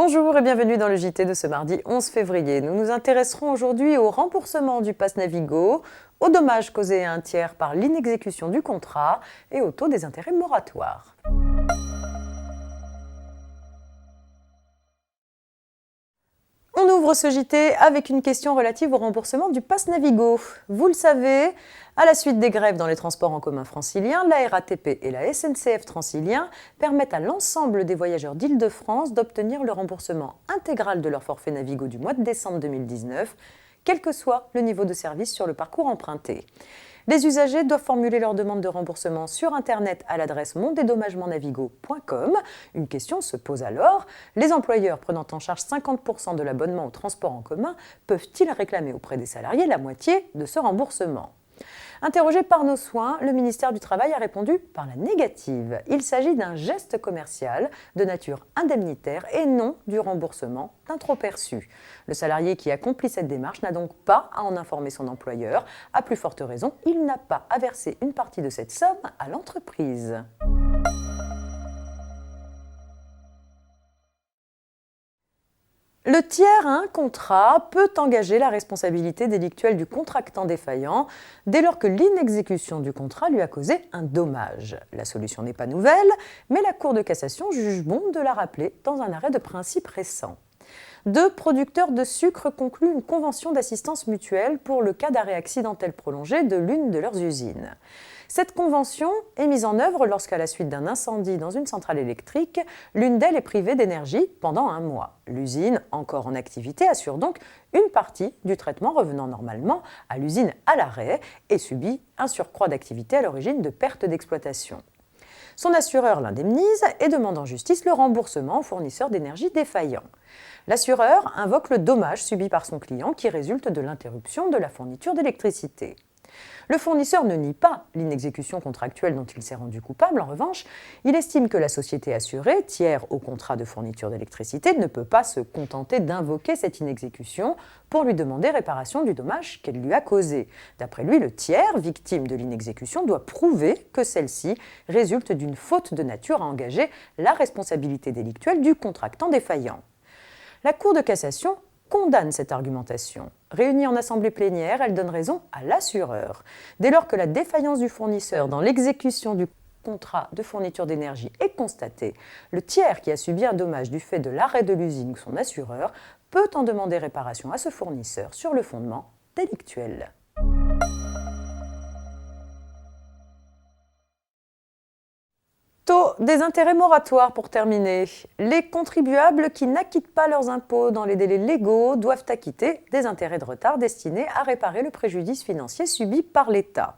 Bonjour et bienvenue dans le JT de ce mardi 11 février. Nous nous intéresserons aujourd'hui au remboursement du pass Navigo, aux dommages causés à un tiers par l'inexécution du contrat et au taux des intérêts moratoires. On ouvre ce JT avec une question relative au remboursement du pass Navigo. Vous le savez, à la suite des grèves dans les transports en commun franciliens, la RATP et la SNCF Transilien permettent à l'ensemble des voyageurs d'Île-de-France d'obtenir le remboursement intégral de leur forfait Navigo du mois de décembre 2019, quel que soit le niveau de service sur le parcours emprunté. Les usagers doivent formuler leur demande de remboursement sur Internet à l'adresse mondédommagementnavigo.com. Une question se pose alors, les employeurs prenant en charge 50% de l'abonnement au transport en commun peuvent-ils réclamer auprès des salariés la moitié de ce remboursement ? Interrogé par nos soins, le ministère du Travail a répondu par la négative. Il s'agit d'un geste commercial de nature indemnitaire et non du remboursement d'un trop-perçu. Le salarié qui accomplit cette démarche n'a donc pas à en informer son employeur. À plus forte raison, il n'a pas à verser une partie de cette somme à l'entreprise. Le tiers à un contrat peut engager la responsabilité délictuelle du contractant défaillant dès lors que l'inexécution du contrat lui a causé un dommage. La solution n'est pas nouvelle, mais la Cour de cassation juge bon de la rappeler dans un arrêt de principe récent. Deux producteurs de sucre concluent une convention d'assistance mutuelle pour le cas d'arrêt accidentel prolongé de l'une de leurs usines. Cette convention est mise en œuvre lorsqu'à la suite d'un incendie dans une centrale électrique, l'une d'elles est privée d'énergie pendant un mois. L'usine, encore en activité, assure donc une partie du traitement revenant normalement à l'usine à l'arrêt et subit un surcroît d'activité à l'origine de pertes d'exploitation. Son assureur l'indemnise et demande en justice le remboursement au fournisseur d'énergie défaillant. L'assureur invoque le dommage subi par son client qui résulte de l'interruption de la fourniture d'électricité. Le fournisseur ne nie pas l'inexécution contractuelle dont il s'est rendu coupable. En revanche, il estime que la société assurée, tiers au contrat de fourniture d'électricité, ne peut pas se contenter d'invoquer cette inexécution pour lui demander réparation du dommage qu'elle lui a causé. D'après lui, le tiers, victime de l'inexécution, doit prouver que celle-ci résulte d'une faute de nature à engager la responsabilité délictuelle du contractant défaillant. La Cour de cassation condamne cette argumentation. Réunie en assemblée plénière, elle donne raison à l'assureur. Dès lors que la défaillance du fournisseur dans l'exécution du contrat de fourniture d'énergie est constatée, le tiers qui a subi un dommage du fait de l'arrêt de l'usine ou son assureur peut en demander réparation à ce fournisseur sur le fondement délictuel. Taux des intérêts moratoires pour terminer. Les contribuables qui n'acquittent pas leurs impôts dans les délais légaux doivent acquitter des intérêts de retard destinés à réparer le préjudice financier subi par l'État.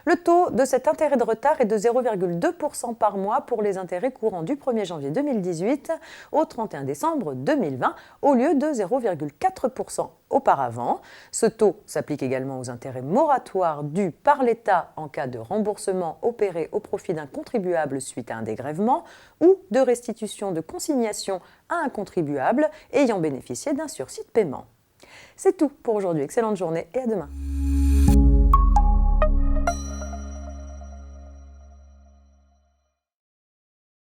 Le taux de cet intérêt de retard est de 0,2% par mois pour les intérêts courants du 1er janvier 2018 au 31 décembre 2020, au lieu de 0,4% auparavant. Ce taux s'applique également aux intérêts moratoires dus par l'État en cas de remboursement opéré au profit d'un contribuable suite à un dégrèvement ou de restitution de consignation à un contribuable ayant bénéficié d'un sursis de paiement. C'est tout pour aujourd'hui. Excellente journée et à demain.